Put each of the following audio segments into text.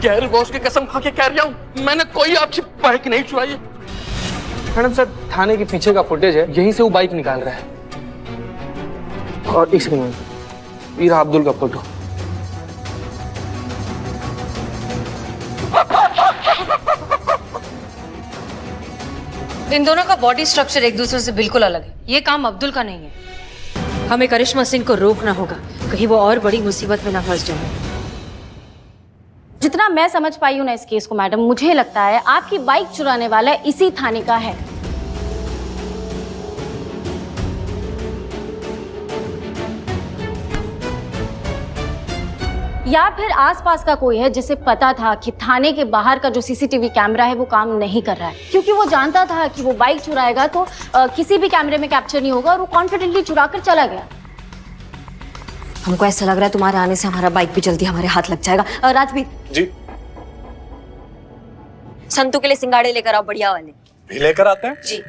गैर बॉस की कसम खा के कह रहा हूँ, मैंने कोई आपकी बाइक नहीं चुराई है। मैडम सर, थाने के पीछे का फुटेज है, यहीं से वो बाइक निकाल रहा है। और एक सेकंड, ये रहा अब्दुल का फोटो। इन दोनों का बॉडी स्ट्रक्चर एक दूसरे से बिल्कुल अलग है। ये काम अब्दुल का नहीं है। हमें करिश्मा सिंह को रोकना होगा, कहीं वो और बड़ी मुसीबत में ना फंस जाए। जितना मैं समझ पाई हूँ ना इस केस को मैडम, मुझे लगता है आपकी बाइक चुराने वाला इसी थाने का है। या फिर आसपास का कोई है जिसे पता था कि थाने के बाहर का जो सीसीटीवी कैमरा है वो काम नहीं कर रहा है, क्योंकि वो जानता था कि वो बाइक चुराएगा तो किसी भी कैमरे में कैप्चर नहीं होगा, और वो कॉन्फिडेंटली चुरा कर चला गया। हमको ऐसा लग रहा है तुम्हारे आने से हमारा बाइक भी जल्दी हमारे हाथ लग जाएगा। राजवीर जी, संतू के लिए सिंगाड़े लेकर आओ, बढ़िया वाले भी लेकर आते हैं जी।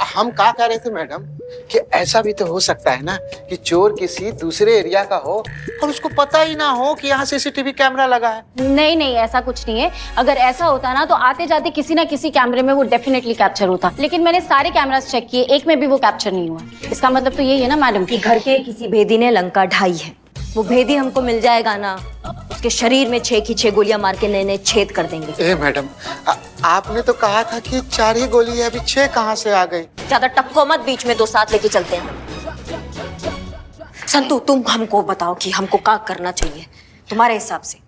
हम क्या कह रहे थे मैडम कि ऐसा भी तो हो सकता है ना कि चोर किसी दूसरे एरिया का हो और उसको पता ही ना हो कि यहाँ सीसीटीवी कैमरा लगा है। नहीं नहीं, ऐसा कुछ नहीं है। अगर ऐसा होता ना तो आते जाते किसी ना किसी कैमरे में वो डेफिनेटली कैप्चर होता, लेकिन मैंने सारे कैमरास चेक किए, एक में भी वो कैप्चर नहीं हुआ। इसका मतलब तो यही है ना मैडम कि घर के किसी भेदी ने लंका ढाई है। वो भेदी हमको मिल जाएगा ना, उसके शरीर में 6 की 6 गोलियां मार के नए नए छेद कर देंगे। ए मैडम, आपने तो कहा था कि 4 ही गोली है, अभी 6 कहाँ से आ गई? ज्यादा टपको मत, बीच में 2 साथ लेके चलते हैं। संतू, तुम हमको बताओ कि हमको क्या करना चाहिए तुम्हारे हिसाब से।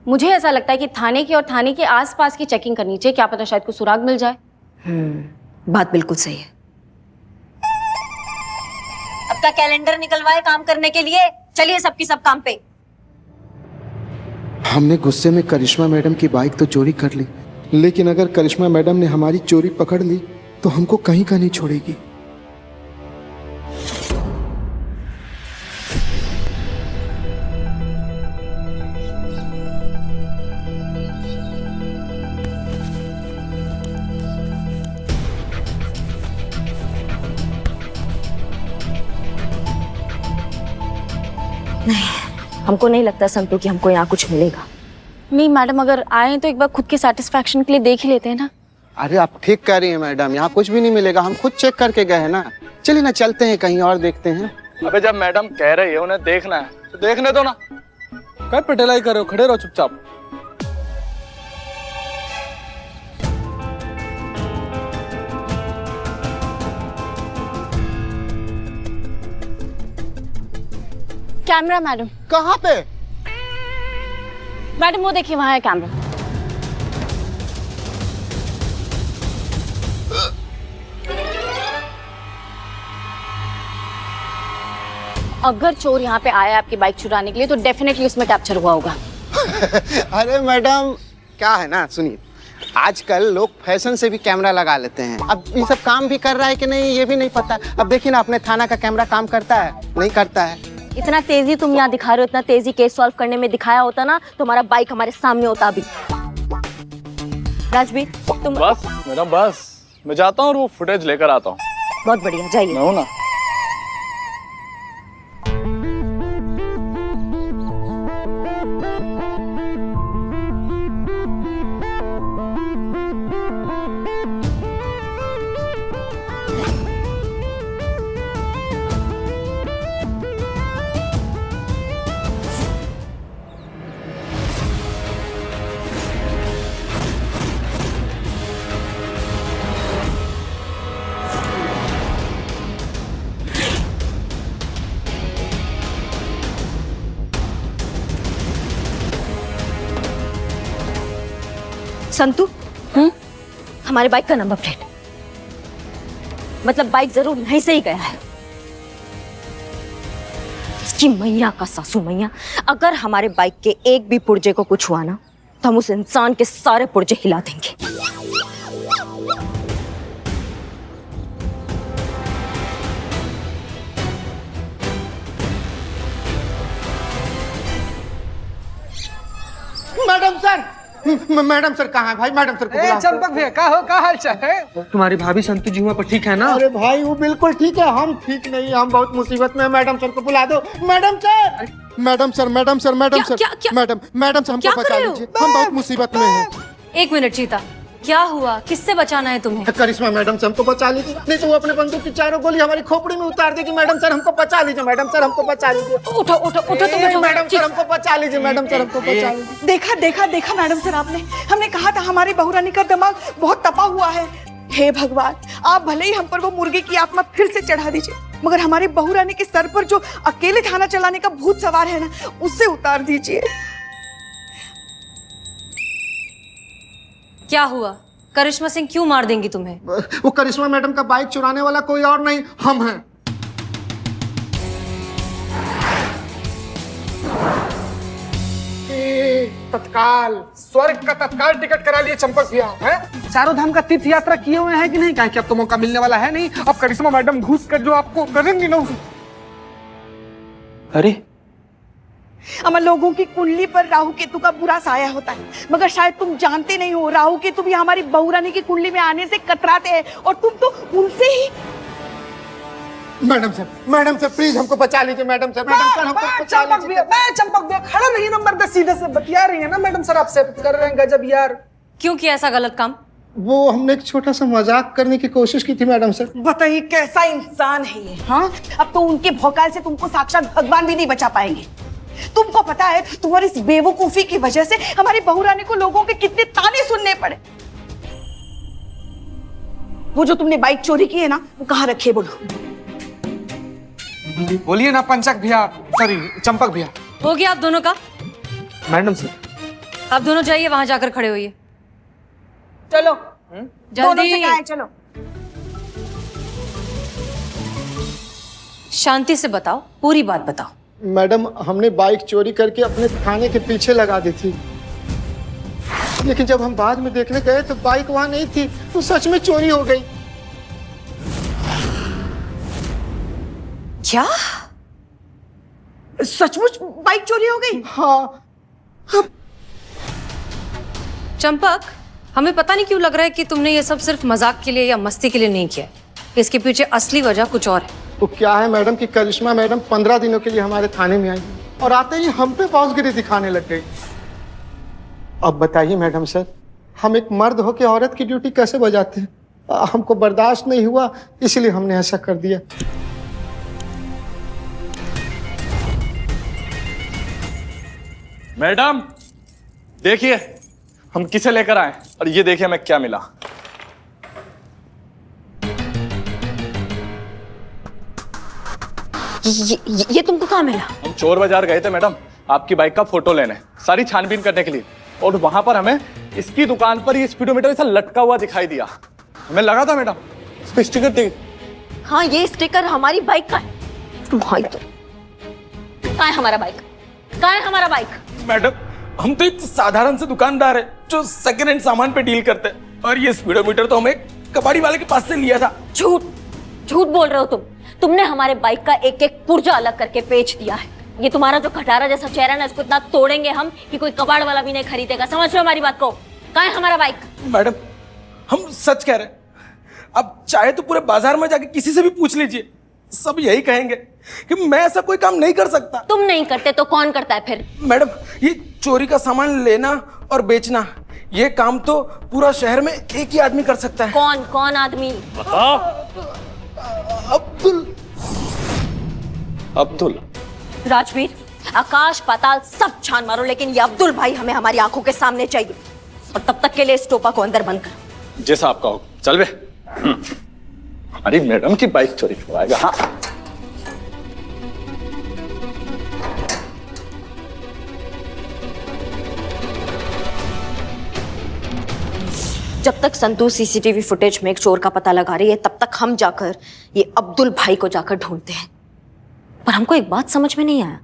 मुझे ऐसा लगता है कि थाने की और थाने के आसपास की चेकिंग करनी चाहिए, क्या पता शायद कुछ सुराग मिल जाए। बात बिल्कुल सही है। अब का कैलेंडर निकलवाए काम करने के लिए, चलिए सबकी सब काम पे। हमने गुस्से में करिश्मा मैडम की बाइक तो चोरी कर ली, लेकिन अगर करिश्मा मैडम ने हमारी चोरी पकड़ ली तो हमको कहीं का नहीं छोड़ेगी। हमको नहीं लगता संतू कि हमको यहाँ कुछ मिलेगा। नहीं मैडम, अगर आए तो एक बार खुद के सेटिस्फैक्शन के लिए देख ही लेते हैं ना। अरे आप ठीक कह रही हैं मैडम, यहाँ कुछ भी नहीं मिलेगा, हम खुद चेक करके गए हैं ना। चलिए ना, चलते हैं कहीं और देखते हैं। अबे जब मैडम कह रही है उन्हें देखना है तो देखने दो ना, क्या पटेलाई कर रहे हो, खड़े रहो चुपचाप। Camera madam. कहाँ पे? मैडम वो देखिए, वहां है कैमरा। अगर चोर यहाँ पे आया आपकी बाइक चुराने के लिए तो डेफिनेटली उसमें कैप्चर हुआ होगा। अरे मैडम, क्या है ना, सुनिए, आजकल लोग फैशन से भी कैमरा लगा लेते हैं। अब ये सब काम भी कर रहा है कि नहीं ये भी नहीं पता। अब देखिए ना, अपने थाना का कैमरा काम करता है नहीं करता है। इतना तेजी तुम यहाँ दिखा रहे हो, इतना तेजी केस सॉल्व करने में दिखाया होता ना तो हमारा बाइक हमारे सामने होता अभी। राजवीर तुम बस मैडम बस, मैं जाता हूँ और वो फुटेज लेकर आता हूँ। बहुत बढ़िया, जाइए। मैं हूँ ना। संतू, हमारे बाइक का नंबर प्लेट, मतलब बाइक जरूर यहीं से ही गया है। इसकी मैया का सासू मैया, अगर हमारे बाइक के एक भी पुर्जे को कुछ हुआ ना तो हम उस इंसान के सारे पुर्जे हिला देंगे। मैडम सर, मैडम सर कहाँ है भाई? मैडम सर को बुलाओ। चंपक भैया का हाल चाल है? तुम्हारी भाभी संतु जी वहाँ पर ठीक है ना? अरे भाई वो बिल्कुल ठीक है, हम ठीक नहीं, हम बहुत मुसीबत में हैं। मैडम सर को बुला दो। Madam sir, madam sir, madam sir, madam sir, madam sir, हमको बचा लीजिए, हम बहुत मुसीबत में हैं। एक मिनट चीता, क्या हुआ? किससे बचाना है तुम्हें? करिश्मा मैडम से हमको बचा लीजिए, नहीं तो वो अपने बंदूक की चारों गोली हमारी खोपड़ी में उतार देगी। मैडम सर हमको बचा लीजिए, मैडम सर हमको बचा लीजिए। उठो उठो उठो तुम ए, उठो। मैडम सर हमको बचा लीजिए, मैडम सर हमको बचा लीजिए। देखा देखा देखा मैडम सर, आपने हमने कहा था हमारी बहुरानी का दिमाग बहुत तपा हुआ है। हे भगवान, आप भले ही हम पर वो मुर्गे की आत्मा फिर से चढ़ा दीजिए, मगर हमारी बहुरानी के सर पर जो अकेले थाना चलाने का भूत सवार है ना, उससे उतार दीजिए। क्या हुआ? करिश्मा सिंह क्यों मार देंगी तुम्हें? वो करिश्मा मैडम का बाइक चुराने वाला कोई और नहीं, हम हैं। तत्काल स्वर्ग का तत्काल टिकट करा लिए चंपक भैया हैं? चारों धाम का तीर्थ यात्रा किए हुए हैं कि नहीं? कहीं कि अब तो मौका मिलने वाला है नहीं। अब करिश्मा मैडम घुस कर जो आपको करेंगी ना। अरे अमर, लोगों की कुंडली पर राहु केतु का बुरा साया होता है, मगर शायद तुम जानते नहीं हो, राहु केतु भी हमारी बहुरानी की कुंडली में आने से कतराते हैं, और तुम तो उनसे ही। मैडम सर प्लीज हमको बचा लीजिए। मैडम सर हमको बचा लीजिए। चंपक भैया खड़ा नहीं, नंबर 10 सीधे से बतिया रही है ना मैडम सर, आपसे कर रहे हैं गजब यार। क्यों किया ऐसा गलत काम? वो हमने एक छोटा सा मजाक करने की कोशिश की थी मैडम सर। बताइए कैसा इंसान है ये। हाँ, अब तो उनके भौकाल से तुमको साक्षात भगवान भी नहीं बचा पाएंगे। तुमको पता है तुम्हारी इस बेवकूफी की वजह से हमारी बहुरानी को लोगों के कितने ताने सुनने पड़े। वो जो तुमने बाइक चोरी की है ना, वो कहाँ रखी है बोलो? बोलिए ना पंचक भैया, सॉरी चंपक भैया। हो गया आप दोनों का? मैडम सर आप दोनों जाइए, वहां जाकर खड़े होइए। चलो दोनों से कहाँ है? चलो शांति से बताओ, पूरी बात बताओ। मैडम हमने बाइक चोरी करके अपने थाने के पीछे लगा दी थी, लेकिन जब हम बाद में देखने गए तो बाइक वहां नहीं थी, तो सच में चोरी हो गई। क्या? सचमुच बाइक चोरी हो गई? हाँ चंपक, हमें पता नहीं क्यों लग रहा है कि तुमने ये सब सिर्फ मजाक के लिए या मस्ती के लिए नहीं किया। इसके पीछे असली वजह कुछ और है। तो क्या है मैडम कि करिश्मा मैडम 15 दिनों के लिए हमारे थाने में आई और आते ही हम पे बॉसगिरी दिखाने लग गई। अब बताइए मैडम सर, हम एक मर्द होकर औरत की ड्यूटी कैसे बजाते हैं? हमको बर्दाश्त नहीं हुआ, इसलिए हमने ऐसा कर दिया। मैडम देखिए हम किसे लेकर आए, और ये देखिए हमें क्या मिला। ये तुमको कहाँ मिला? हम चोर बाजार गए थे मैडम आपकी बाइक का फोटो लेने, सारी छानबीन करने के लिए, और वहां पर हमें इसकी दुकान पर ये स्पीडोमीटर ऐसा लटका हुआ दिखाई दिया। हमें लगा था मैडम इस पे स्टिकर देख। हाँ, ये स्टिकर हमारी बाइक का है। भाई तो कहाँ है हमारा बाइक? कहाँ है हमारा बाइक? मैडम हम तो एक साधारण से दुकानदार है जो सेकंड हैंड सामान पे डील करते हैं, और ये स्पीडोमीटर तो हमें कबाड़ी वाले के पास से लिया था। झूठ झूठ बोल रहे हो तुम। तुमने हमारे बाइक का एक एक पुर्जा अलग करके बेच दिया है। ये तुम्हारा जो खटारा जैसा चेहरा ना, इसको इतना तोड़ेंगे हम कि कोई कबाड़ वाला भी नहीं खरीदेगा। समझ लो हमारी बात को। कहाँ है हमारा बाइक? मैडम हम सच कह रहे हैं, अब चाहे तो पूरे बाजार में जाके किसी से भी पूछ लीजिए, सब यही कहेंगे कि मैं ऐसा कोई काम नहीं कर सकता। तुम नहीं करते तो कौन करता है फिर? मैडम ये चोरी का सामान लेना और बेचना, ये काम तो पूरा शहर में एक ही आदमी कर सकता है। कौन कौन आदमी? अब्दुल। राजवीर, आकाश पाताल सब छान मारो, लेकिन ये अब्दुल भाई हमें हमारी आंखों के सामने चाहिए, और तब तक के लिए इस टोपा को अंदर बंद करो। जैसा आपका हो। चल बे। अरे मैडम की बाइक चोरी करवाएगा। हाँ जब तक संतू सीसीटीवी फुटेज में एक चोर का पता लगा रही है, तब तक हम जाकर ये अब्दुल भाई को जाकर ढूंढते हैं। पर हमको एक बात समझ में नहीं आया।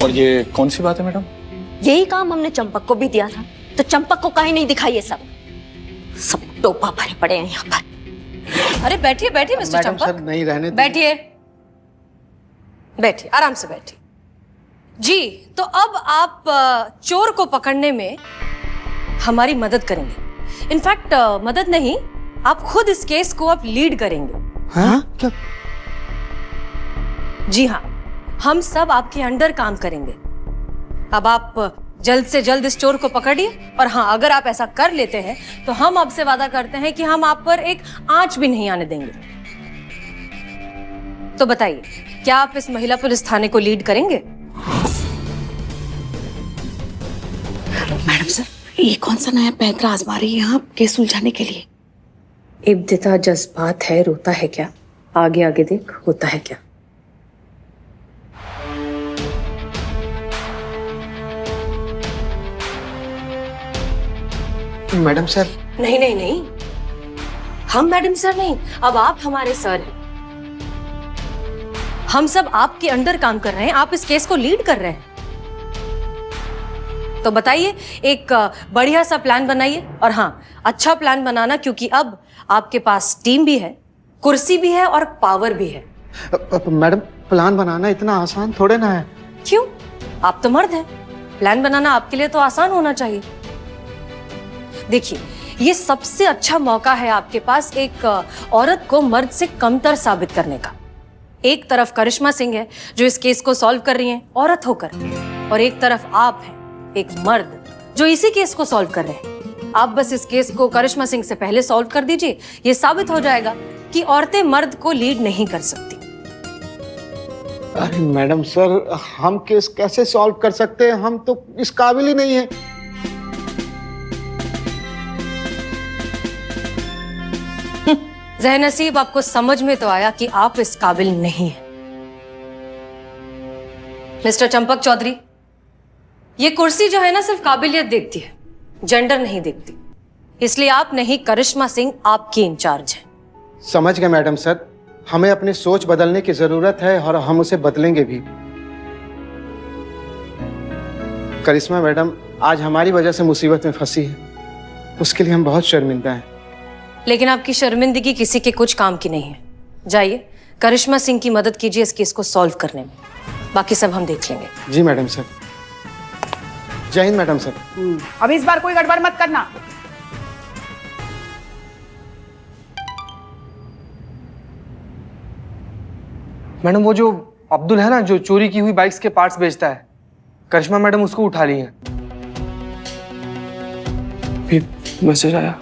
और ये कौन सी बात है मैडम? यही काम हमने चंपक को भी दिया था, तो चंपक को काहे नहीं दिखाई? ये सब टोपा भरे पड़े हैं यहाँ पर। अरे बैठिए बैठिए मिस्टर मैडम सर चंपक, नहीं रहने बैठिए बैठिए, आराम से बैठिए। जी, तो अब आप चोर को पकड़ने में हमारी मदद करेंगे। इनफैक्ट मदद नहीं, आप खुद इस केस को अब लीड करेंगे। हाँ क्या? जी हाँ, हम सब आपके अंडर काम करेंगे। अब आप जल्द से जल्द इस चोर को पकड़िए, और हाँ, अगर आप ऐसा कर लेते हैं तो हम आपसे वादा करते हैं कि हम आप पर एक आंच भी नहीं आने देंगे। तो बताइए, क्या आप इस महिला पुलिस थाने को लीड करेंगे? मैडम सर, ये कौन सा नया पैंतरा आजमा रही है आप केस सुलझाने के लिए? इब्तिदा जज्बात है, रोता है क्या? आगे आगे देख, होता है क्या? Madam sir. नहीं नहीं नहीं, हम मैडम सर नहीं, अब आप हमारे सर हैं। हम सब आपके अंडर काम कर रहे हैं, आप इस केस को लीड कर रहे हैं। तो बताइए, एक बढ़िया सा प्लान बनाइए, और हाँ, अच्छा प्लान बनाना, क्योंकि अब आपके पास टीम भी है, कुर्सी भी है और पावर भी है। मैडम, प्लान बनाना इतना आसान थोड़े ना है। क्यों? आप तो मर्द हैं, प्लान बनाना आपके लिए तो आसान होना चाहिए। देखिए, ये सबसे अच्छा मौका है आपके पास एक औरत को मर्द से कमतर साबित करने का। एक तरफ करिश्मा सिंह है जो इस केस को सॉल्व कर रही हैं औरत होकर, और एक तरफ आप हैं, एक मर्द, जो इसी केस को सॉल्व कर रहे हैं। आप बस इस केस को करिश्मा सिंह से पहले सॉल्व कर दीजिए, ये साबित हो जाएगा कि औरतें मर्द को लीड नहीं कर सकती। अरे मैडम सर, हम केस कैसे सॉल्व कर सकते हैं? हम तो इस काबिल ही नहीं है। ज़हनसीब, आपको समझ में तो आया कि आप इस काबिल नहीं हैं। मिस्टर चंपक चौधरी, ये कुर्सी जो है ना, सिर्फ काबिलियत देखती है, जेंडर नहीं देखती। इसलिए आप नहीं, करिश्मा सिंह आपकी इंचार्ज है। समझ गए मैडम सर, हमें अपनी सोच बदलने की जरूरत है और हम उसे बदलेंगे भी। करिश्मा मैडम आज हमारी वजह से मुसीबत में फंसी है, उसके लिए हम बहुत शर्मिंदा हैं। लेकिन आपकी शर्मिंदगी किसी के कुछ काम की नहीं है। जाइए, करिश्मा सिंह की मदद कीजिए इस केस को सॉल्व करने में, बाकी सब हम देख लेंगे। जी मैडम सर। जय हिंद मैडम सर। अब इस बार कोई गड़बड़ मत करना। मैडम, वो जो अब्दुल है ना, जो चोरी की हुई बाइक्स के पार्ट्स बेचता है, करिश्मा मैडम उसको उठा ली है। फिर मैसेज आया।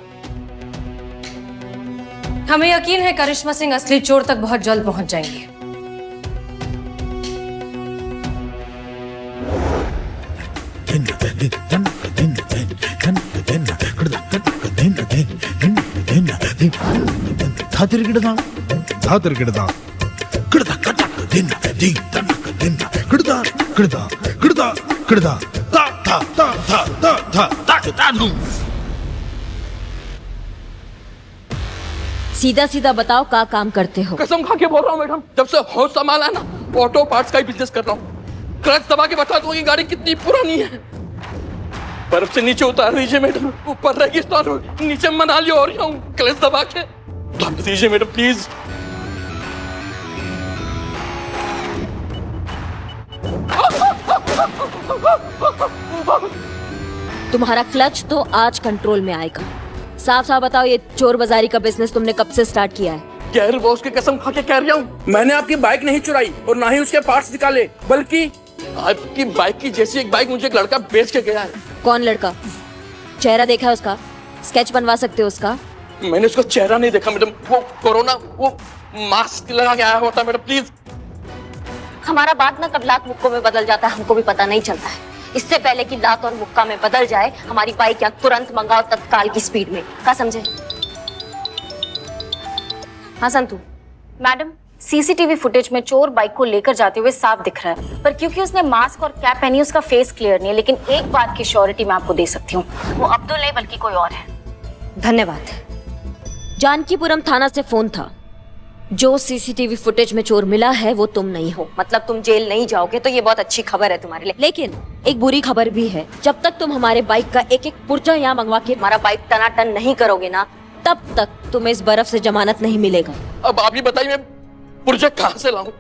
हमें यकीन है करिश्मा सिंह असली चोर तक बहुत जल्द पहुंच जाएंगे। सीधा सीधा बताओ, क्या काम करते हो? कसम खा के बोल रहा हूँ मैडम, जब से होश संभाला ना, ऑटो पार्ट्स का ही बिजनेस कर रहा हूँ। क्लच दबा के बता दूंगी गाड़ी कितनी पुरानी है। बर्फ से नीचे उतार दीजिए मैडम, ऊपर रेगिस्तान, नीचे मनाली हो रही हूँ, क्लच दबा के उतार दीजिए मैडम प्लीज। तुम्हारा क्लच तो आज कंट्रोल में आएगा। साफ साफ बताओ, ये चोर बाजारी का बिजनेस तुमने कब से स्टार्ट किया है? गैर बॉस की कसम खा के कह रहा हूँ, मैंने आपकी बाइक नहीं चुराई और ना ही उसके पार्ट्स निकाले, बल्कि आपकी बाइक की जैसी एक बाइक मुझे एक लड़का बेच के गया है। कौन लड़का? चेहरा देखा है उसका? स्केच बनवा सकते हो उसका? मैंने उसका चेहरा नहीं देखा मैडम, वो कोरोना, वो मास्क लगा के आया होता मैडम प्लीज। हमारा बात ना कब लात मुक्कों में बदल जाता है हमको भी पता नहीं चलता है। इससे पहले कि लात और मुक्का में बदल जाए, हमारी बाइक या तुरंत मंगाओ तत्काल की स्पीड में। क्या समझे? हाँ संतू मैडम, सीसीटीवी फुटेज में चोर बाइक को लेकर जाते हुए साफ दिख रहा है, पर क्योंकि उसने मास्क और कैप पहनी उसका फेस क्लियर नहीं है। लेकिन एक बात की श्योरिटी मैं आपको दे सकती हूँ, वो अब्दुल नहीं बल्कि कोई और है। धन्यवाद। जानकीपुरम थाना से फोन था। जो सीसीटीवी फुटेज में चोर मिला है वो तुम नहीं हो। मतलब तुम जेल नहीं जाओगे, तो ये बहुत अच्छी खबर है तुम्हारे लिए। लेकिन एक बुरी खबर भी है, जब तक तुम हमारे बाइक का एक एक पुर्जा यहाँ मंगवा के हमारा बाइक टनाटन नहीं करोगे ना, तब तक तुम्हें इस बर्फ से जमानत नहीं मिलेगा। अब आप ही बताइए, मैं पुर्जे कहाँ से लाऊं?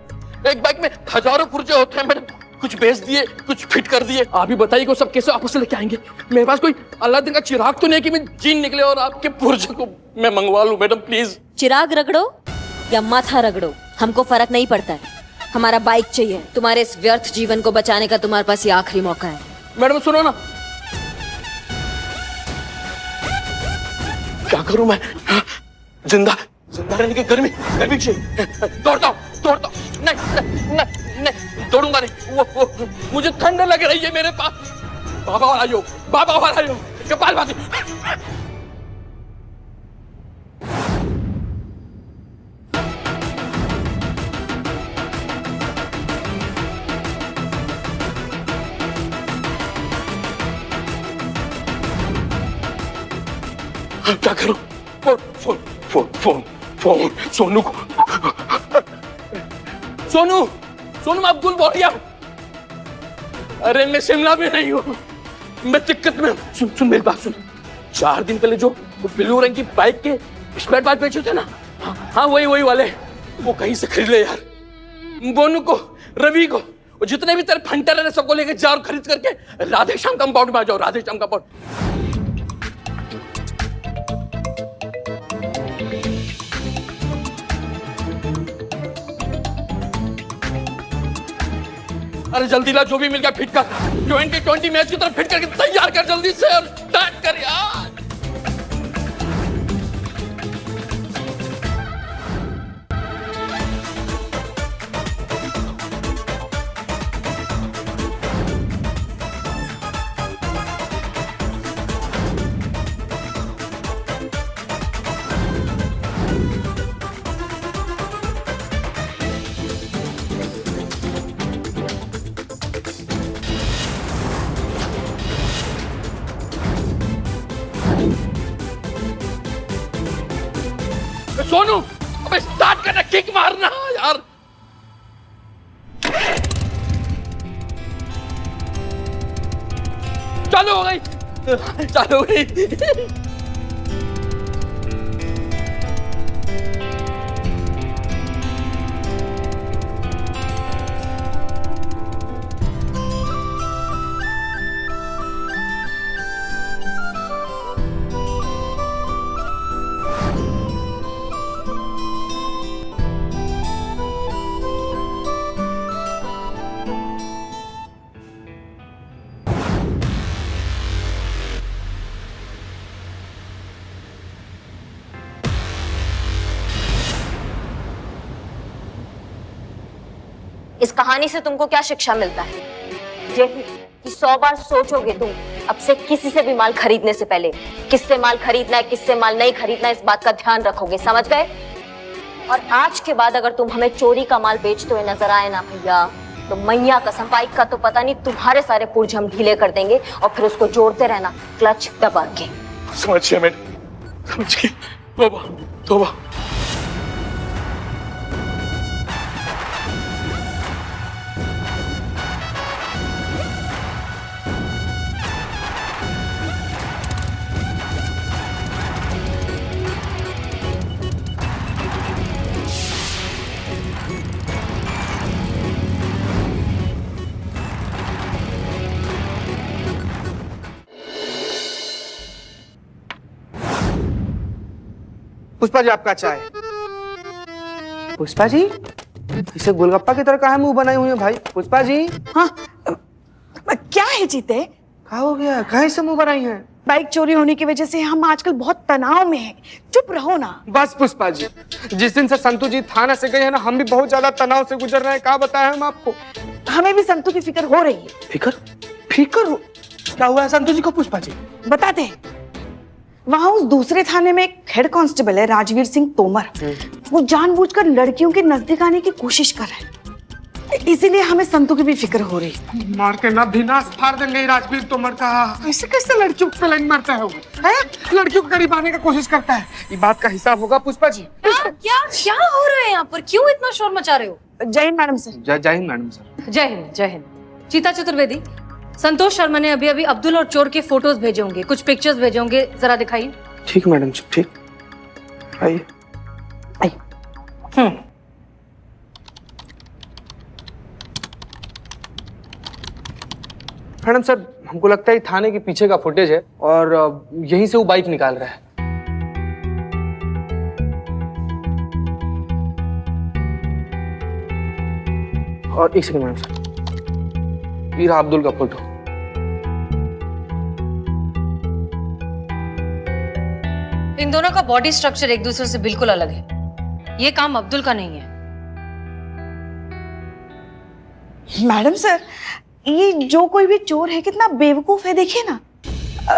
एक बाइक में हजारों पुर्जे होते हैं मैडम, कुछ बेच दिए, कुछ फिट कर दिए। आप ही बताइए कि वो सब कैसे वापस लेके आएंगे? मेरे पास कोई अलादीन का चिराग तो नहीं कि मैं जीन निकले और आपके पुर्जे को मैं मंगवा लूं। Madam please. चिराग रगड़ो या माथा रगड़ो, हमको फर्क नहीं पड़ता है। हमारा बाइक चाहिए। तुम्हारे इस व्यर्थ जीवन को बचाने का तुम्हारे पास ये आखिरी मौका है। मैडम सुनो ना, क्या करूं मैं? जिंदा रहने की गर्मी चाहिए। दौड़ता हूं। नहीं, दौड़ूंगा नहीं। वो मुझे ठंड लग रही है मेरे पास। बाबा वाला यो कपाल भाती। क्या करूं? फोन सोनू को। सोनू मैं अब्दुल बोल रहा हूं। अरे मैं शिमला में नहीं हूं, मैं दिक्कत में हूं। सुन मेरी बात सुन। 4 दिन पहले जो ब्लू रंग की बाइक के स्पेयर पार्ट बेचे थे ना, हाँ वही वाले, वो कहीं से खरीद ले यार। बोनू को, रवि को, और जितने भी तेरे फंटर है सबको लेके जाओ, खरीद करके राधे श्याम कंपाउंड में आ जाओ। राधे श्याम कंपाउंड। अरे जल्दी ला, जो भी मिल गया फिट कर। 2020 मैच की तरफ फिट करके तैयार कर जल्दी से और स्टार्ट कर यार। सोनू अबे स्टार्ट करना, किक मारना यार। चालू हो गई। इस कहानी से तुमको क्या शिक्षा मिलता है? यही कि 100 बार सोचोगे तुम अब से किसी से भी माल खरीदने से पहले, किससे माल खरीदना है, किससे माल नहीं खरीदना है, इस बात का ध्यान रखोगे। समझ गए? और आज के बाद अगर तुम हमें चोरी का माल बेचते हुए नजर आए ना भैया, तो मैया कसम बाइक का तो पता नहीं, तुम्हारे सारे पुर्जे हम ढीले कर देंगे और फिर उसको जोड़ते रहना क्लच दबा के। समझ गया मैडम, समझ गया। तोबा। पुष्पा जी आपका चाय। पुष्पा जी इसे गोलगप्पा की तरह काहे मुंह बनाई हुई है भाई? पुष्पा जी। हाँ क्या है जीते? क्या हो गया? काहे से मुंह बनाई है? बाइक चोरी होने की वजह से हम आजकल बहुत तनाव में हैं। चुप रहो ना। बस पुष्पा जी, जिस दिन से संतू जी थाना से गए हैं ना, हम भी बहुत ज्यादा तनाव से गुजर रहे हैं। क्या बताएं हम आपको? हमें भी संतू की फिक्र हो रही है। फिकर हो? क्या हुआ है संतू जी को पुष्पा जी? बताते हैं। वहां उस दूसरे थाने में एक हेड कांस्टेबल है राजवीर सिंह तोमर। वो जानबूझकर लड़कियों के नजदीक आने की कोशिश कर रहा है, इसीलिए हमें संतू की भी फिक्र हो रही है। मार के ना विनाश फाड़ देंगे राजवीर तोमर का। ऐसे कैसे लड़कियों पे लाइन मारता है वो? लड़कियों के करीब आने का कोशिश करता है। ये बात का हिसाब होगा पुष्पा जी। क्या हो रहा है यहाँ पर? क्यों इतना शोर मचा रहे हो? जय हिंद मैडम सर। जय हिंद मैडम सर। जय हिंद, जय हिंद। चीता चतुर्वेदी, संतोष शर्मा ने अभी अब्दुल और चोर के फोटोज भेजे होंगे, कुछ पिक्चर्स भेजे होंगे, जरा दिखाइए। ठीक मैडम जी, ठीक। आइए। मैडम सर, हमको लगता है ये थाने के पीछे का फुटेज है और यहीं से वो बाइक निकाल रहा है। और एक सेकंड मैडम सर, ये रहा अब्दुल का फोटो। इन दोनों का बॉडी स्ट्रक्चर एक दूसरे से बिल्कुल अलग है। ये काम अब्दुल का नहीं है। मैडम सर, ये जो कोई भी चोर है कितना बेवकूफ है, देखिए ना।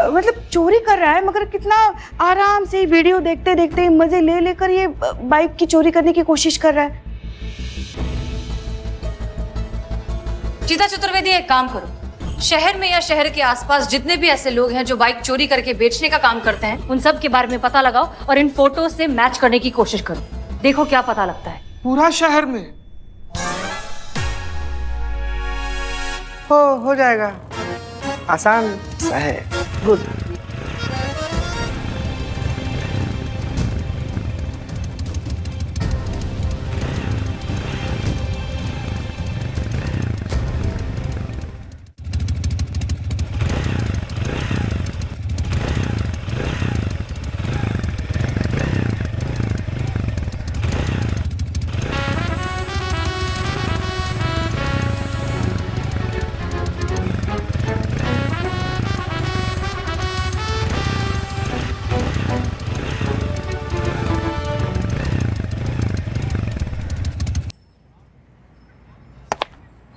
मतलब चोरी कर रहा है मगर कितना आराम से वीडियो देखते देखते मजे ले लेकर ये बाइक की चोरी करने की कोशिश कर रहा है। चीता चतुर्वेदी, एक काम करो, शहर में या शहर के आसपास जितने भी ऐसे लोग हैं जो बाइक चोरी करके बेचने का काम करते हैं, उन सब के बारे में पता लगाओ और इन फोटो से मैच करने की कोशिश करो। देखो क्या पता लगता है। पूरा शहर में हो जाएगा, आसान सा है। Good.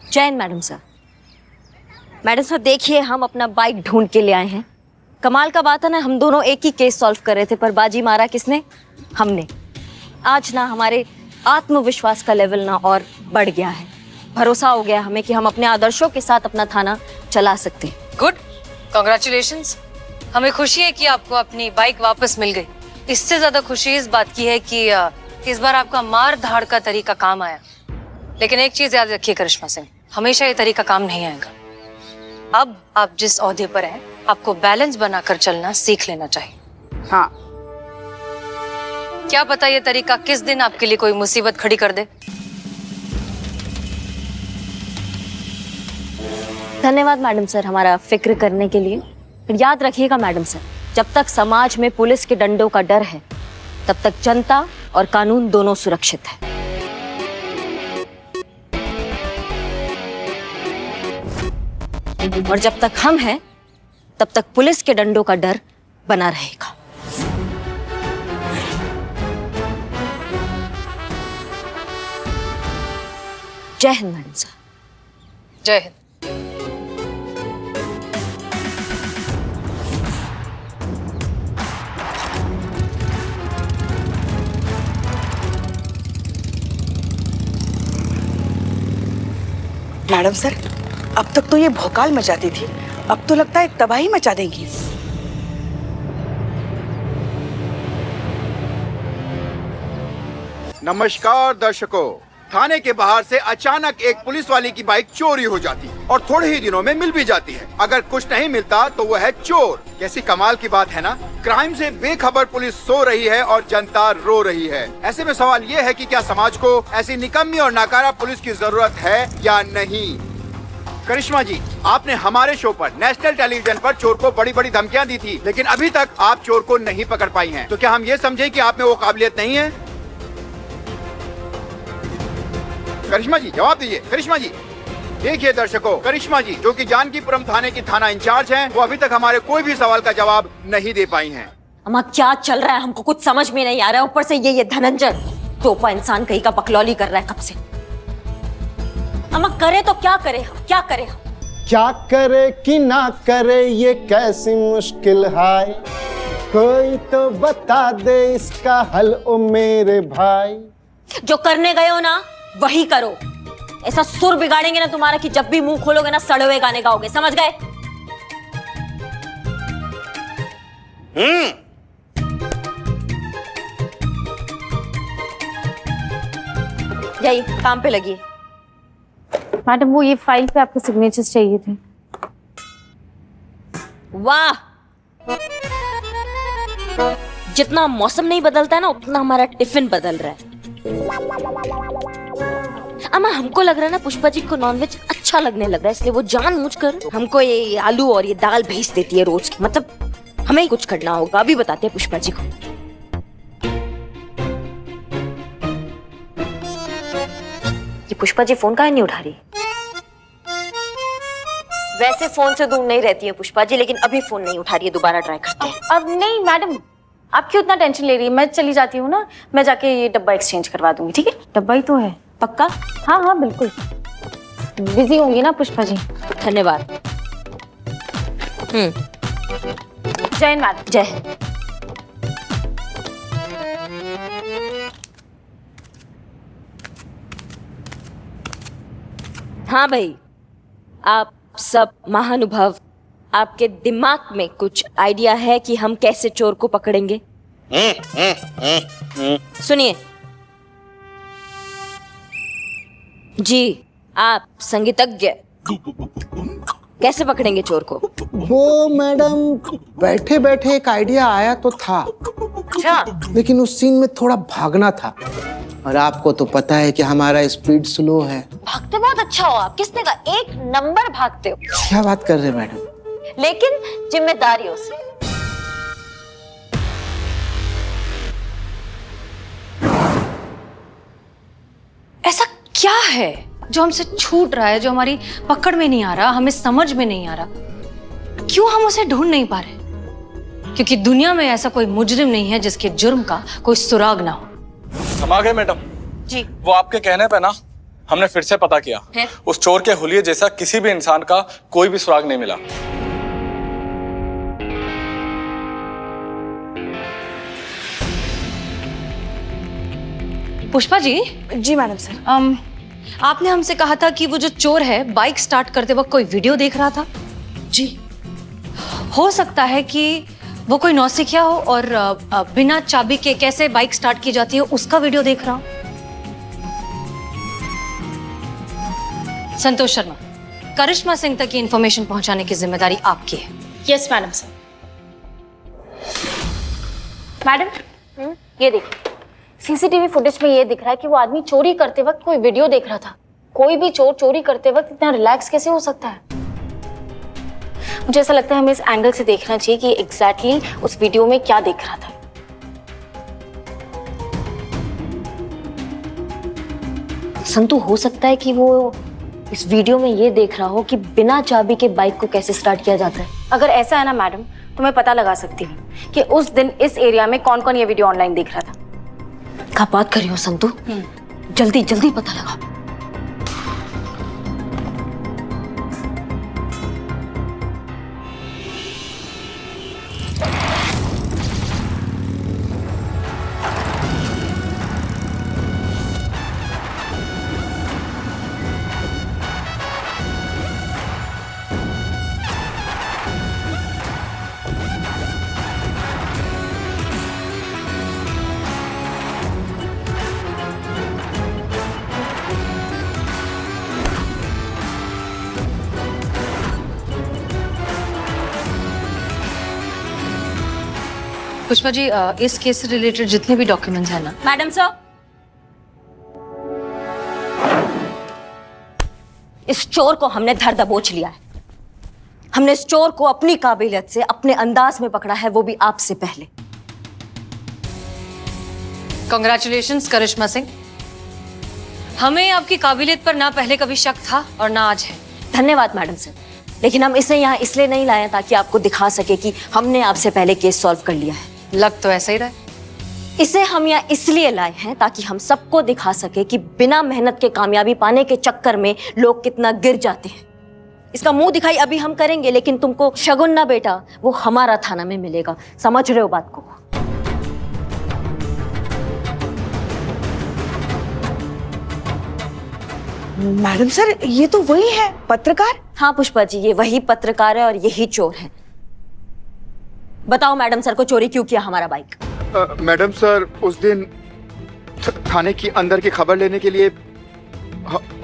Jain madam sir. Madam sir देखिए, हम अपना बाइक ढूंढ के ले आए हैं। कमाल का बात है ना, हम दोनों एक ही केस सॉल्व कर रहे थे, पर बाजी मारा किसने? हमने। आज ना हमारे आत्मविश्वास का लेवल ना और बढ़ गया है। भरोसा हो गया हमें कि हम अपने आदर्शों के साथ अपना थाना चला सकते हैं। Good, congratulations. हमें खुशी है कि आपको अपनी बाइक वापस मिल गई। इससे ज्यादा खुशी इस बात की है कि इस बार आपका मार धाड़ का तरीका काम आया। लेकिन एक चीज याद रखिए करिश्मा सिंह, हमेशा ये तरीका काम नहीं आएगा। अब आप जिस ओहदे पर हैं, आपको बैलेंस बनाकर चलना सीख लेना चाहिए। हाँ, क्या पता ये तरीका किस दिन आपके लिए कोई मुसीबत खड़ी कर दे। धन्यवाद मैडम सर हमारा फिक्र करने के लिए। फिर याद रखिएगा मैडम सर, जब तक समाज में पुलिस के डंडों का डर है, तब तक जनता और कानून दोनों सुरक्षित है। और जब तक हम हैं, तब तक पुलिस के डंडों का डर बना रहेगा। जय हिंद मैडम सर। जय हिंद। मैडम सर, अब तक तो ये भौकाल मचाती थी, अब तो लगता है तबाही मचा देंगी। नमस्कार दर्शकों, थाने के बाहर से अचानक एक पुलिस वाले की बाइक चोरी हो जाती है और थोड़े ही दिनों में मिल भी जाती है। अगर कुछ नहीं मिलता तो वह है चोर। कैसी कमाल की बात है ना। क्राइम से बेखबर पुलिस सो रही है और जनता रो रही है। ऐसे में सवाल ये है कि क्या समाज को ऐसी निकम्मी और नाकारा पुलिस की जरूरत है या नहीं। करिश्मा जी, आपने हमारे शो पर नेशनल टेलीविजन पर चोर को बड़ी बड़ी धमकियां दी थी, लेकिन अभी तक आप चोर को नहीं पकड़ पाई हैं। तो क्या हम ये समझे कि आप में वो काबिलियत नहीं है? करिश्मा जी जवाब दीजिए। करिश्मा जी, देखिए दर्शकों, करिश्मा जी जो कि जानकीपुरम थाने की थाना इंचार्ज हैं, वो अभी तक हमारे कोई भी सवाल का जवाब नहीं दे पाई हैं। अम्मा क्या चल रहा है, हमको कुछ समझ में नहीं आ रहा है। ऊपर से ये धनंजय तोपा इंसान कहीं का बकलौली कर रहा है कब से। अम्मा करे तो क्या करे हम, क्या करे हम? क्या करे कि ना करे ये कैसी मुश्किल है, कोई तो बता दे इसका हल ओ मेरे भाई। जो करने गए हो ना वही करो। ऐसा सुर बिगाड़ेंगे ना तुम्हारा कि जब भी मुंह खोलोगे ना सड़वे गाने गाओगे, समझ गए? जाइए काम पे लगिए। मैडम वो ये फाइल पे आपके सिग्नेचर्स चाहिए थे। वाह, जितना मौसम नहीं बदलता है ना उतना हमारा टिफिन बदल रहा है। अम्मा हमको लग रहा है ना पुष्पा जी को नॉनवेज अच्छा लगने लग रहा है, इसलिए वो जानबूझकर हमको ये आलू और ये दाल भेज देती है रोज की। मतलब हमें ही कुछ करना होगा, अभी बताते हैं पुष्पा जी को। ये पुष्पा जी फोन काहे नहीं उठा रही? वैसे फोन से दूर नहीं रहती है पुष्पा जी, लेकिन अभी फोन नहीं उठा रही है, दोबारा ट्राई करते हैं। अब नहीं मैडम, आप क्यों इतना टेंशन ले रही है? मैं चली जाती हूँ ना, मैं जाके ये डब्बा एक्सचेंज करवा दूंगी, ठीक है? डब्बा ही तो है। पक्का? हाँ हाँ बिल्कुल। बिजी होंगी ना पुष्पा जी। धन्यवाद। जय हिंद मैडम। जय हिंद। हाँ भाई, आप सब महानुभाव, आपके दिमाग में कुछ आइडिया है कि हम कैसे चोर को पकड़ेंगे? सुनिए जी, आप संगीतज्ञ, कैसे पकड़ेंगे चोर को? वो मैडम बैठे बैठे एक आइडिया आया तो था, अच्छा, लेकिन उस सीन में थोड़ा भागना था, और आपको तो पता है कि हमारा स्पीड स्लो है। भागते बहुत अच्छा हो आप, किसने कहा? एक नंबर भागते हो। क्या बात कर रहे हैं मैडम? लेकिन जिम्मेदारियों से। ऐसा क्या है जो हमसे छूट रहा है, जो हमारी पकड़ में नहीं आ रहा, हमें समझ में नहीं आ रहा? क्यों हम उसे ढूंढ नहीं पा रहे? क्योंकि दुनिया में ऐसा कोई मुजरिम नहीं है जिसके जुर्म का कोई सुराग ना हो। हम आ गए मैडम जी। वो आपके कहने पे ना हमने फिर से पता किया, है? उस चोर के हुलिये जैसा किसी भी इंसान का कोई भी सुराग नहीं मिला। पुष्पा जी। जी मैडम सर। आपने हमसे कहा था कि वो जो चोर है बाइक स्टार्ट करते वक्त कोई वीडियो देख रहा था। जी। हो सकता है कि वो कोई नौसिखिया हो और बिना चाबी के कैसे बाइक स्टार्ट की जाती है उसका वीडियो देख रहा हो। संतोष शर्मा, करिश्मा सिंह तक की इंफॉर्मेशन पहुंचाने की जिम्मेदारी आपकी है। Yes madam sir. मैडम ये देखिए, सीसीटीवी फुटेज में ये दिख रहा है कि वो आदमी चोरी करते वक्त कोई वीडियो देख रहा था। कोई भी चोर चोरी करते वक्त इतना रिलैक्स कैसे हो सकता है? मुझे ऐसा लगता है हमें इस एंगल से देखना चाहिए कि एग्जैक्टली उस वीडियो में क्या देख रहा था। संतु, हो सकता है कि वो इस वीडियो में ये देख रहा हो कि बिना चाबी के बाइक को कैसे स्टार्ट किया जाता है। अगर ऐसा है ना मैडम, तो मैं पता लगा सकती हूँ कि उस दिन इस एरिया में कौन कौन ये वीडियो ऑनलाइन देख रहा था। क्या बात कर रही हो संतु? जल्दी जल्दी पता लगा। पुष्पा जी, इस केस से रिलेटेड जितने भी डॉक्यूमेंट्स हैं ना। मैडम सर, इस चोर को हमने धर दबोच लिया है। हमने इस चोर को अपनी काबिलियत से अपने अंदाज में पकड़ा है, वो भी आपसे पहले। कांग्रेचुलेशंस करिश्मा सिंह, हमें आपकी काबिलियत पर ना पहले कभी शक था और ना आज है। धन्यवाद मैडम सर, लेकिन हम इसे यहाँ इसलिए नहीं लाए ताकि आपको दिखा सके कि हमने आपसे पहले केस सॉल्व कर लिया है। लग तो ऐसा ही रहा है। इसे हम यहाँ इसलिए लाए हैं ताकि हम सबको दिखा सके कि बिना मेहनत के कामयाबी पाने के चक्कर में लोग कितना गिर जाते हैं। इसका मुंह दिखाई अभी हम करेंगे, लेकिन तुमको शगुन ना बेटा, वो हमारा थाना में मिलेगा। समझ रहे हो बात को? मैडम सर, ये तो वही है पत्रकार। हाँ पुष्पा जी, ये वही पत्रकार है और यही चोर है। बताओ मैडम सर को चोरी क्यों किया हमारा बाइक? मैडम सर, उस दिन थाने की अंदर की खबर लेने के लिए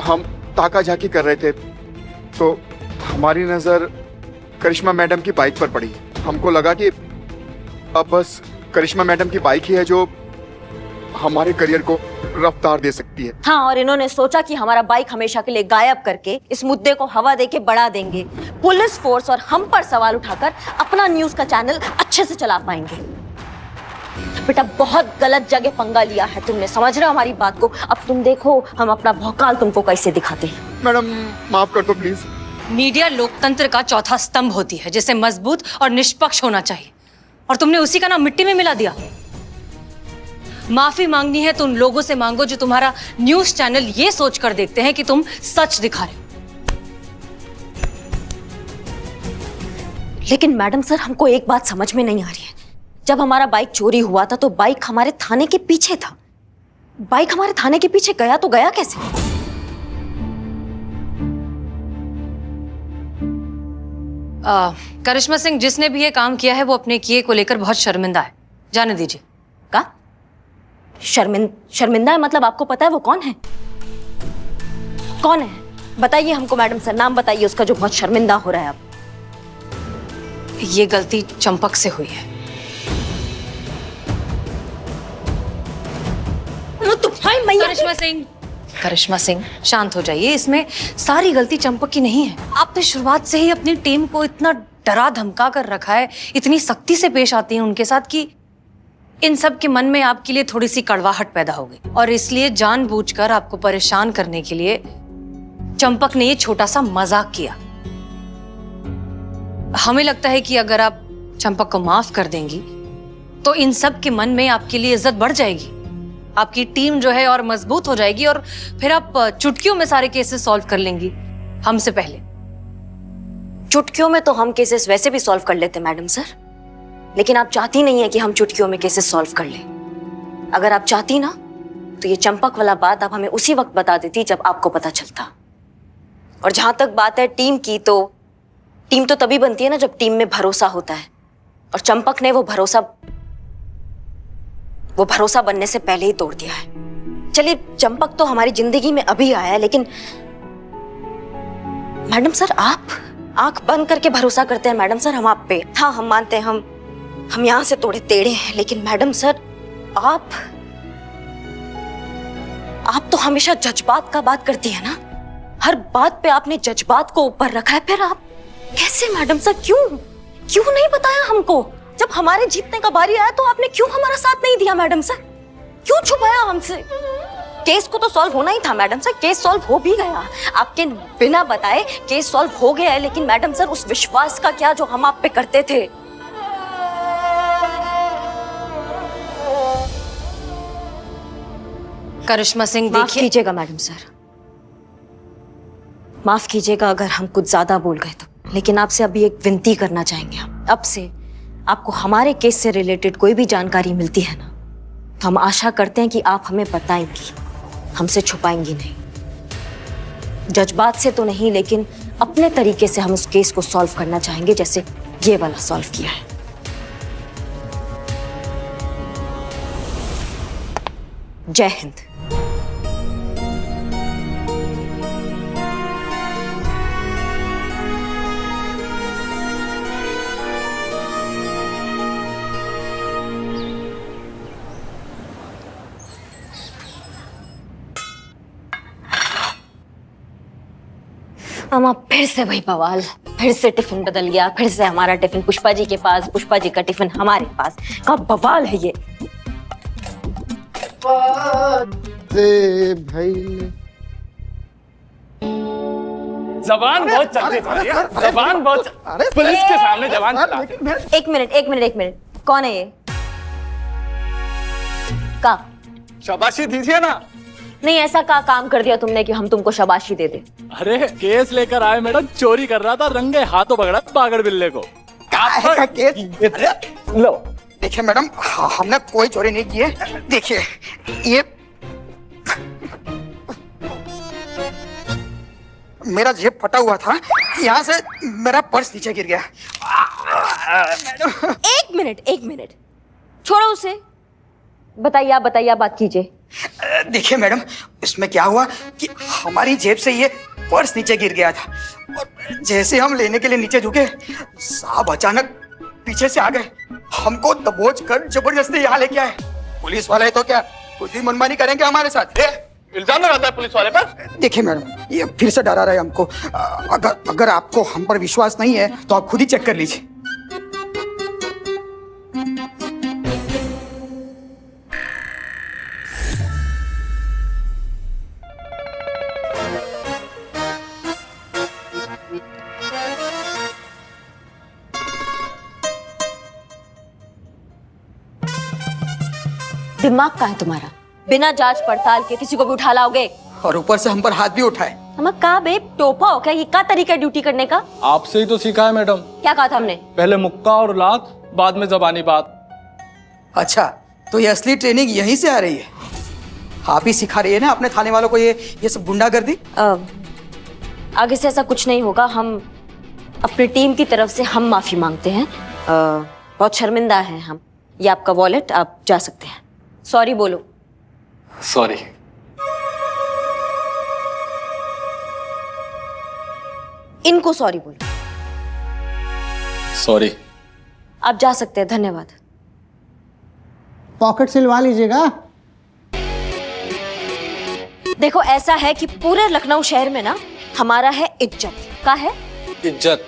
हम ताका झाकी कर रहे थे, तो हमारी नजर करिश्मा मैडम की बाइक पर पड़ी। हमको लगा कि अब बस करिश्मा मैडम की बाइक ही है जो हमारे करियर को रफ्तार दे सकती है। हाँ, और इन्होंने सोचा कि हमारा बाइक हमेशा के लिए गायब करके इस मुद्दे को हवा देके बढ़ा देंगे, पुलिस फोर्स और हम पर सवाल उठाकर अपना न्यूज का चैनल अच्छे से चला पाएंगे। बेटा बहुत गलत जगह पंगा लिया है तुमने, समझ रहे हो हमारी बात को? अब तुम देखो हम अपना भौकाल तुमको कैसे दिखाते हैं। मैडम माफ कर दो प्लीज। मीडिया लोकतंत्र का चौथा स्तंभ होती है जिसे मजबूत और निष्पक्ष होना चाहिए, और तुमने उसी का नाम मिट्टी में मिला दिया। माफी मांगनी है तो उन लोगों से मांगो जो तुम्हारा न्यूज चैनल ये सोचकर देखते हैं कि तुम सच दिखा रहे हो। लेकिन मैडम सर, हमको एक बात समझ में नहीं आ रही है। जब हमारा बाइक चोरी हुआ था तो बाइक हमारे थाने के पीछे था। बाइक हमारे थाने के पीछे गया तो गया कैसे? करिश्मा सिंह, जिसने भी ये काम किया है वो अपने किए को लेकर बहुत शर्मिंदा है, जाने दीजिए। का शर्मिंदा है? मतलब आपको पता है वो कौन है? कौन है बताइए हमको मैडम सर, नाम बताइए उसका जो बहुत शर्मिंदा हो रहा है। अब ये गलती चंपक से हुई है। तुम्हारी मैया करिश्मा सिंह शांत हो जाइए। इसमें सारी गलती चंपक की नहीं है। आपने शुरुआत से ही अपनी टीम को इतना डरा धमका कर रखा है, इतनी सख्ती से पेश आती है उनके साथ कि इन सब के मन में आपके लिए थोड़ी सी कड़वाहट पैदा हो गई, और इसलिए जानबूझकर आपको परेशान करने के लिए चंपक ने ये छोटा सा मजाक किया। हमें लगता है कि अगर आप चंपक को माफ कर देंगी तो इन सब के मन में आपके लिए इज्जत बढ़ जाएगी, आपकी टीम जो है और मजबूत हो जाएगी, और फिर आप चुटकियों में सारे केसेस सॉल्व कर लेंगी हमसे पहले। चुटकियों में तो हम केसेस वैसे भी सॉल्व कर लेते मैडम सर, लेकिन आप चाहती नहीं है कि हम चुटकियों में केसेस सॉल्व कर लें। अगर आप चाहती ना तो ये चंपक वाला बात आप हमें उसी वक्त बता देती जब आपको पता चलता। और जहां तक बात है टीम की, तो टीम तो तभी बनती है ना जब टीम में भरोसा होता है, और चंपक ने वो भरोसा बनने से पहले ही तोड़ दिया है। चलिए, चंपक तो हमारी जिंदगी में अभी आया है, लेकिन मैडम सर आप आंख बंद करके भरोसा करते हैं मैडम सर हम आप पे। हाँ, हम मानते हैं हम यहां से थोड़े टेढ़े हैं, लेकिन मैडम सर आप तो हमेशा जज्बात का बात करती है ना। हर बात पे आपने जज्बात को ऊपर रखा है। फिर आप कैसे मैडम सर, क्यों नहीं बताया हमको? जब हमारे जीतने का बारी आया तो आपने क्यों हमारा साथ नहीं दिया मैडम सर? क्यों छुपाया हमसे? केस को तो सॉल्व होना ही था मैडम सर, केस सॉल्व हो भी गया। आपके बिना बताए केस सॉल्व हो गया है, लेकिन मैडम सर उस विश्वास का क्या जो हम आप पे करते थे? करिश्मा सिंह, माफ देखिए। कीजिएगा मैडम सर, माफ कीजिएगा अगर हम कुछ ज्यादा बोल गए तो, लेकिन आपसे अभी एक विनती करना चाहेंगे हम। अब से आपको हमारे केस से रिलेटेड कोई भी जानकारी मिलती है ना, तो हम आशा करते हैं कि आप हमें बताएंगी, हमसे छुपाएंगी नहीं। जज्बात से तो नहीं, लेकिन अपने तरीके से हम उस केस को सॉल्व करना चाहेंगे, जैसे ये वाला सॉल्व किया है। जय हिंद। मामा फिर से वही बवाल, फिर से टिफिन बदल गया, फिर से हमारा टिफिन पुष्पा जी के पास, पुष्पा जी का टिफिन हमारे पास। कब बवाल है ये? भाई जबान बहुत चलती है, जबान बहुत पुलिस के सामने जबान चलाते। एक मिनट, कौन है ये? का शाबाशी दीजिए ना। नहीं, ऐसा का काम कर दिया तुमने कि हम तुमको शाबाशी दे दे? अरे केस लेकर आए मैडम, चोरी कर रहा था, रंगे हाथों पकड़ा पागड़ बिल्ले को। का केस? अरे लो देखिए मैडम, हमने कोई चोरी नहीं की है। देखिए ये मेरा जेब फटा हुआ था, यहाँ से मेरा पर्स नीचे गिर गया। एक मिनट छोड़ो उसे, बताइए आप बात कीजिए। देखिए मैडम, इसमें क्या हुआ कि हमारी जेब से ये पर्स नीचे गिर गया था, और जैसे हम लेने के लिए नीचे झुके, साहब अचानक पीछे से आ गए, हमको दबोच कर जबरदस्ती यहाँ लेके आए। पुलिस वाले तो क्या, खुद ही मनमानी करेंगे हमारे साथ। इल्जाम लगाता है पुलिस वाले पर। देखिए मैडम, ये फिर से डरा रहे हैं हमको। अगर आपको हम पर विश्वास नहीं है तो आप खुद ही चेक कर लीजिए। दिमाग कहाँ है तुम्हारा? बिना जांच पड़ताल के किसी को भी उठा लाओगे और ऊपर से हम पर हाथ भी उठाए। हम कहा बे टोपा हो क्या? ये क्या तरीका है ड्यूटी करने का? आपसे ही तो सीखा है मैडम। क्या कहा था हमने? पहले मुक्का और लात, बाद में जबानी बात। अच्छा, तो ये असली ट्रेनिंग यहीं से आ रही है? आप ही सिखा रही है ना अपने थाने वालों को ये सब गुंडागर्दी? आगे से ऐसा कुछ नहीं होगा। हम अपनी टीम की तरफ से हम माफी मांगते हैं। बहुत शर्मिंदा हैं हम। ये आपका वॉलेट, आप जा सकते हैं। सॉरी बोलो। सॉरी। इनको सॉरी बोलो। सॉरी। आप जा सकते हैं, धन्यवाद। पॉकेट सिलवा लीजिएगा। देखो ऐसा है कि पूरे लखनऊ शहर में ना हमारा है इज्जत। का है? इज्जत।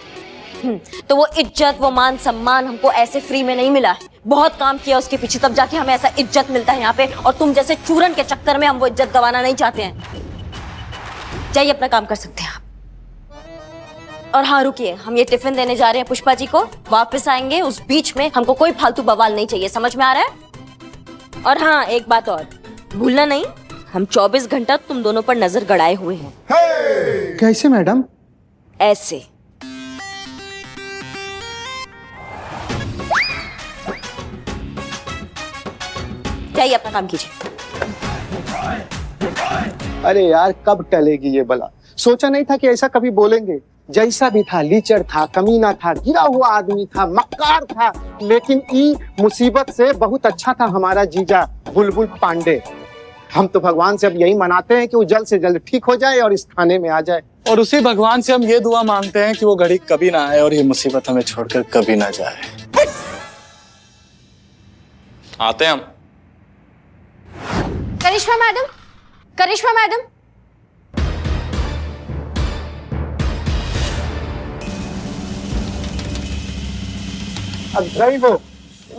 तो वो इज्जत, वो मान सम्मान हमको ऐसे फ्री में नहीं मिला है। बहुत काम किया उसके पीछे, तब जाके हमें ऐसा इज्जत मिलता है यहाँ पे। और तुम जैसे चूरन के चक्कर में हम वो इज्जत गंवाना नहीं चाहते हैं। जाइए, अपना काम कर सकते हैं आप। और हाँ रुकिए, हम ये टिफिन देने जा रहे हैं पुष्पा जी को। वापस आएंगे, उस बीच में हमको कोई फालतू बवाल नहीं चाहिए। समझ में आ रहा है? और हाँ एक बात और, भूलना नहीं, हम 24 घंटा तुम दोनों पर नजर गड़ाए हुए हैं। कैसे मैडम? ऐसे। जाइए, अपना काम कीजिए। अरे यार, कब टलेगी ये बला? सोचा नहीं था कि ऐसा कभी बोलेंगे। जैसा भी था, लीचर था, कमीना था, गिरा हुआ आदमी था, मक्कार था, लेकिन ई मुसीबत से बहुत अच्छा था हमारा जीजा बुलबुल पांडे। हम तो भगवान से अब यही मनाते हैं कि वो जल्द से जल्द ठीक हो जाए और इस थाने में आ जाए। और उसी भगवान से हम ये दुआ मांगते हैं कि वो घड़ी कभी ना आए और ये मुसीबत हमें छोड़कर कभी ना जाए। आते हैं हम। करिश्मा मैडम, करिश्मा मैडम। अब गई वो?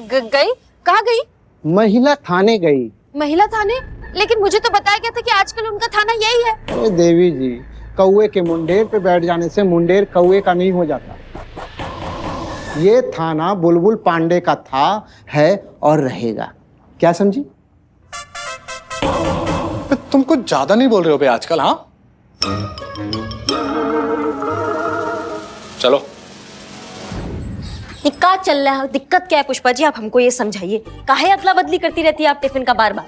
गई? कहाँ गई? महिला थाने गई। महिला थाने? लेकिन मुझे तो बताया गया था कि आजकल उनका थाना यही है। अरे देवी जी, कौवे के मुंडेर पे बैठ जाने से मुंडेर कौवे का नहीं हो जाता। ये थाना बुलबुल पांडे का था, है और रहेगा। क्या समझी? तुम कुछ ज्यादा नहीं बोल रहे हो बे आजकल? हाँ चलो। क्या चल रहा है? दिक्कत क्या है पुष्पा जी? आप हमको ये समझाइए। काहे अदला बदली करती रहती है आप टिफिन का बार बार?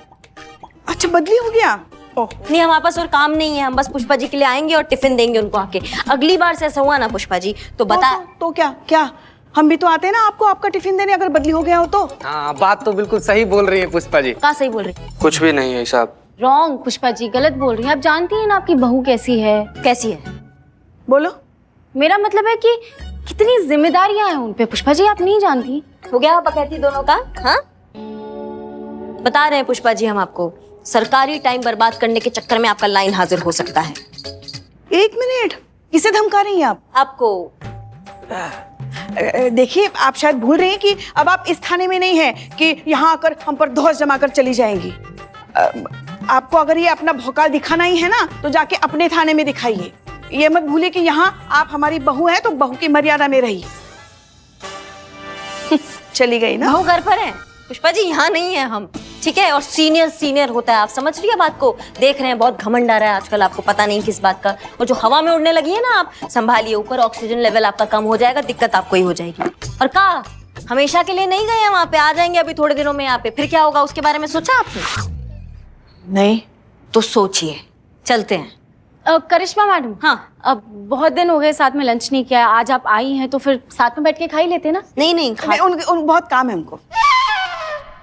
अच्छा, बदली हो गया? ओह नहीं, हमारे पास और काम नहीं है। हम बस पुष्पा जी के लिए आएंगे और टिफिन देंगे उनको आके। अगली बार से ऐसा हुआ ना पुष्पा जी तो बता। तो क्या क्या हम भी तो आते हैं ना आपको आपका टिफिन देने, अगर बदली हो गया हो तो। हाँ, बात तो बिल्कुल सही बोल रही है पुष्पा जी। क्या सही बोल रही? कुछ भी नहीं है साहब। रॉन्ग पुष्पा जी, गलत बोल रही हैं। आप जानती हैं ना आपकी बहू कैसी है। कैसी है? बोलो। मेरा मतलब है कि कितनी जिम्मेदारियां हैं उन पे पुष्पा जी, आप नहीं जानती। हो गया बकैती दोनों का? हाँ, बता रहे हैं पुष्पा जी हम आपको, सरकारी टाइम बर्बाद करने के चक्कर में आपका लाइन हाजिर हो सकता है। 1 मिनट, किसे धमका रही हैं आप? आपको। देखिए, आप शायद भूल रही हैं कि अब आप इस थाने में नहीं हैं कि यहाँ आकर हम पर धौंस जमाकर चली जाएंगी। आपको अगर ये अपना भौकाल दिखाना ही है ना, तो जाके अपने थाने में दिखाइए। ये मत भूलिए कि यहाँ आप हमारी बहू हैं, तो बहू की मर्यादा में रहिए। चली गई ना? बहू घर पर है पुष्पा जी, यहाँ नहीं है हम, ठीक है? और सीनियर सीनियर होता है, आप समझ रही है बात को? देख रहे हैं बहुत घमंड आ रहा है आजकल, आपको पता नहीं किस बात का। और जो हवा में उड़ने लगी है ना, आप संभालिए, ऊपर ऑक्सीजन लेवल आपका कम हो जाएगा, दिक्कत आपको ही हो जाएगी। और कहा हमेशा के लिए नहीं गए हैं वहां पे, आ जाएंगे अभी थोड़े दिनों में यहाँ पे। फिर क्या होगा उसके बारे में सोचा आपने? नहीं। तो सोचिए। चलते हैं। करिश्मा मैडम, हाँ, अब बहुत दिन हो गए साथ में लंच नहीं किया। आज आप आई हैं तो फिर साथ में बैठ के खा ही लेते ना। नहीं उन बहुत काम है हमको।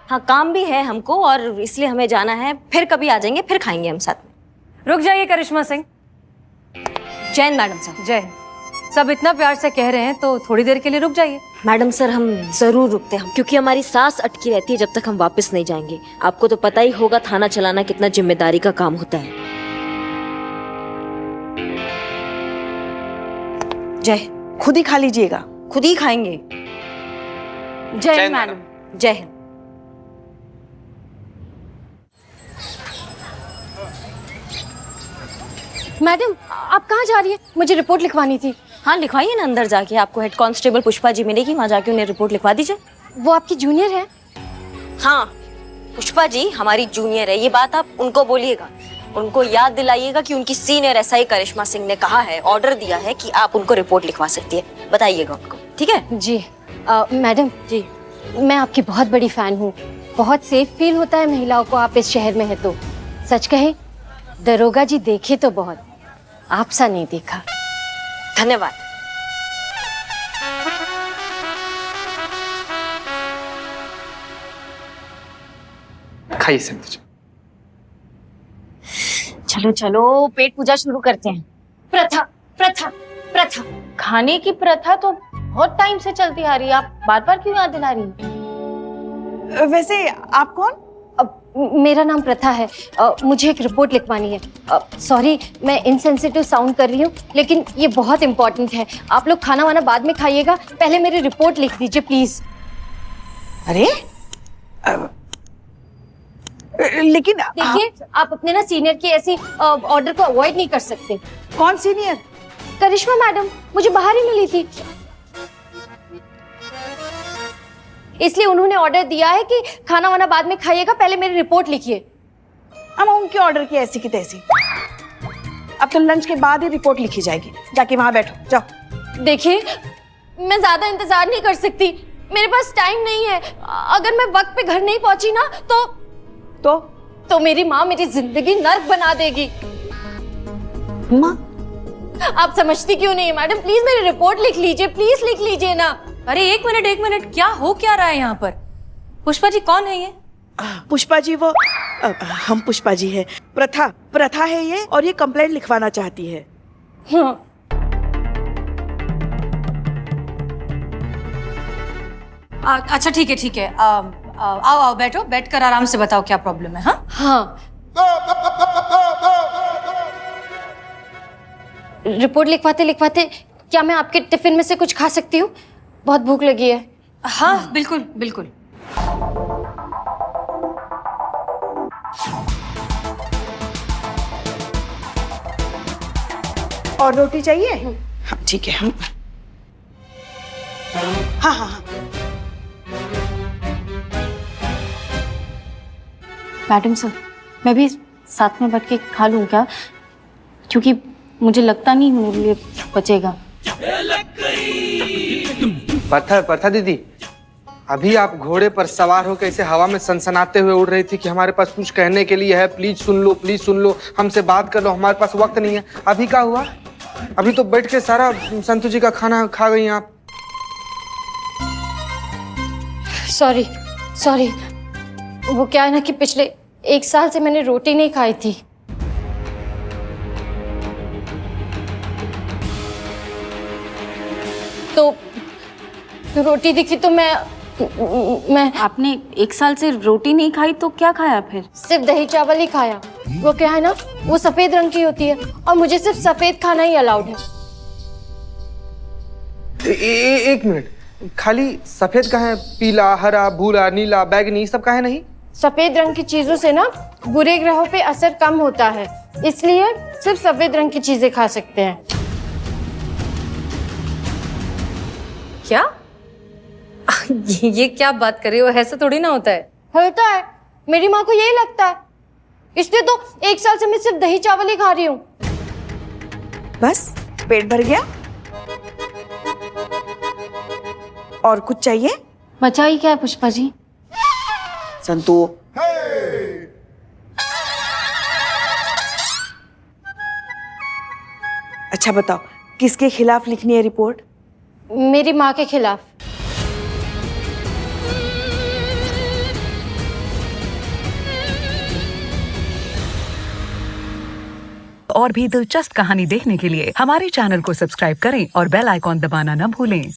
हाँ, काम भी है हमको और इसलिए हमें जाना है। फिर कभी आ जाएंगे, फिर खाएंगे हम साथ में। रुक जाइए करिश्मा सिंह। जैन मैडम साहब। जय। सब इतना प्यार से कह रहे हैं तो थोड़ी देर के लिए रुक जाइए। मैडम सर, हम जरूर रुकते हैं क्योंकि हमारी सांस अटकी रहती है जब तक हम वापस नहीं जाएंगे। आपको तो पता ही होगा थाना चलाना कितना जिम्मेदारी का काम होता है। जय, खुद ही खा लीजिएगा। खुद ही खाएंगे। जय हिंद मैडम। जय हिंद। मैडम आप कहाँ जा रही है? मुझे रिपोर्ट लिखवानी थी। हाँ लिखवाइए ना, अंदर जाके आपको हेड कांस्टेबल पुष्पा जी मिलेगी, वहाँ जाके उन्हें रिपोर्ट लिखवा दीजिए। वो आपकी जूनियर है? हाँ, पुष्पा जी हमारी जूनियर है, ये बात आप उनको बोलिएगा। उनको याद दिलाइएगा कि उनकी सीनियर एसआई करिश्मा सिंह ने कहा है, ऑर्डर दिया है कि आप उनको रिपोर्ट लिखवा सकती है। बताइएगा उनको, ठीक है? जी। मैडम जी, मैं आपकी बहुत बड़ी फैन हूँ। बहुत सेफ फील होता है महिलाओं को आप इस शहर में है तो। सच कहे दरोगा जी देखे तो बहुत, आप सा नहीं देखा। धन्यवाद। खाइए संतु जी। चलो चलो पेट पूजा शुरू करते हैं। प्रथा प्रथा प्रथा, खाने की प्रथा तो बहुत टाइम से चलती आ रही है, आप बार बार क्यों याद दिला रही हैं? वैसे आप कौन? मेरा नाम प्रथा है। मुझे एक रिपोर्ट लिखवानी है। सॉरी मैं इनसेंसिटिव साउंड कर रही हूँ, लेकिन ये बहुत इंपॉर्टेंट है। आप लोग खाना वाना बाद में खाइएगा, पहले मेरी रिपोर्ट लिख दीजिए प्लीज। अरे लेकिन देखिए आप अपने ना सीनियर की ऐसी ऑर्डर को अवॉइड नहीं कर सकते। कौन सीनियर? करिश्मा मैडम मुझे बाहर ही मिली थी, इसलिए उन्होंने ऑर्डर दिया है कि खाना वाना बाद में खाइएगा, पहले मेरी रिपोर्ट लिखिए। हम उनके ऑर्डर की ऐसी की तैसी। अब तो लंच के बाद ही रिपोर्ट लिखी जाएगी। जाके वहां बैठो, जाओ। देखिए मैं ज्यादा इंतजार नहीं कर सकती, मेरे पास टाइम नहीं है। अगर मैं वक्त पे घर नहीं पहुंची ना तो मेरी माँ मेरी जिंदगी नर्क बना देगी। माँ? आप समझती क्यों नहीं है मैडम? प्लीज मेरी रिपोर्ट लिख लीजिए, प्लीज लिख लीजिए ना। अरे एक मिनट, क्या हो क्या रहा है यहाँ पर? पुष्पा जी कौन है ये? पुष्पा जी वो हम पुष्पा जी है। प्रथा है ये, और ये कंप्लेंट लिखवाना चाहती है। हाँ। अच्छा ठीक है। आओ बैठो, बैठकर आराम से बताओ क्या प्रॉब्लम है। हाँ रिपोर्ट लिखवाते लिखवाते क्या मैं आपके टिफिन में से कुछ खा सकती हूँ? बहुत भूख लगी है। हाँ बिल्कुल बिल्कुल। और रोटी चाहिए? हाँ ठीक है। हाँ। मैडम सर मैं भी साथ में बैठ के खा लूँ क्या? क्योंकि मुझे लगता नहीं मेरे लिए बचेगा। प्रथा दीदी, अभी आप घोड़े पर सवार होकर ऐसे हवा में सनसनाते हुए उड़ रही थी कि हमारे पास कुछ कहने के लिए है, प्लीज सुन लो, हमसे बात कर लो, हमारे पास वक्त नहीं है। अभी क्या हुआ? अभी तो बैठ के सारा संतु जी का खाना खा गई आप। सॉरी वो क्या है ना कि पिछले 1 साल से मैंने रोटी नहीं खाई थी। तो रोटी दिखी तो मैं आपने 1 साल से रोटी नहीं खाई तो क्या खाया फिर? सिर्फ दही चावल ही खाया। वो क्या है ना, वो सफेद रंग की होती है और मुझे सिर्फ सफेद खाना ही अलाउड है। एक मिनट, खाली सफेद का है? पीला, हरा, भूरा, नीला, बैगनी सब का है नहीं? सफेद रंग की चीजों से ना बुरे ग्रहों पे असर कम होता है, इसलिए सिर्फ सफेद रंग की चीजें खा सकते हैं। क्या? ये क्या बात कर रही हो? ऐसा थोड़ी ना होता है। होता है, मेरी माँ को यही लगता है, इसलिए तो 1 साल से मैं सिर्फ दही चावल ही खा रही हूँ। बस पेट भर गया? और कुछ चाहिए? बचा ही क्या है पुष्पा जी? संतु अच्छा बताओ, किसके खिलाफ लिखनी है रिपोर्ट? मेरी माँ के खिलाफ। और भी दिलचस्प कहानी देखने के लिए हमारे चैनल को सब्सक्राइब करें और बेल आइकॉन दबाना न भूलें।